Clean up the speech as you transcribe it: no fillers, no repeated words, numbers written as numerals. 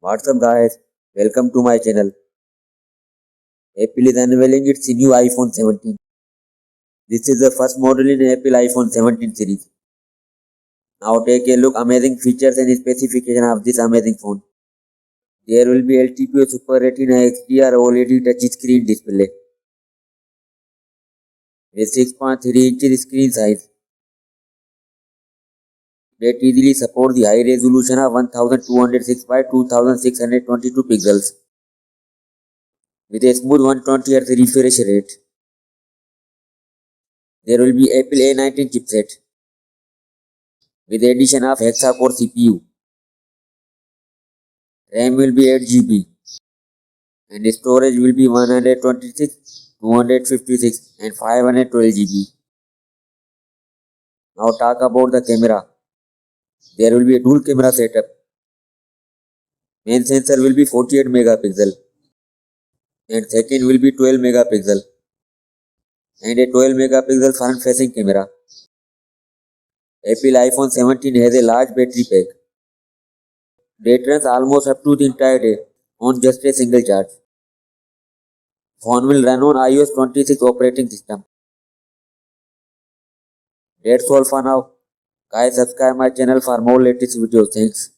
What's up guys, welcome to my channel. Apple is unveiling its new iPhone 17. This is the first model in Apple iPhone 17 series. Now take a look amazing features and specification of this amazing phone. There will be LTPO Super Retina XDR OLED touchscreen display with 6.3 inches screen size that easily support the high resolution of 1206 by 2622 pixels with a smooth 120 Hz refresh rate. There will be Apple A19 chipset with addition of hexa-core CPU. RAM will be 8 GB and storage will be 126, 256 and 512 GB. Now talk about the camera. There will be a dual camera setup. Main sensor will be 48 megapixel and second will be 12 megapixel and a 12 megapixel front facing camera. Apple iPhone 17 has a large battery pack that runs almost up to the entire day on just a single charge. Phone will run on iOS 26 operating system. That's all for now. Guys, subscribe my channel for more latest videos. Thanks.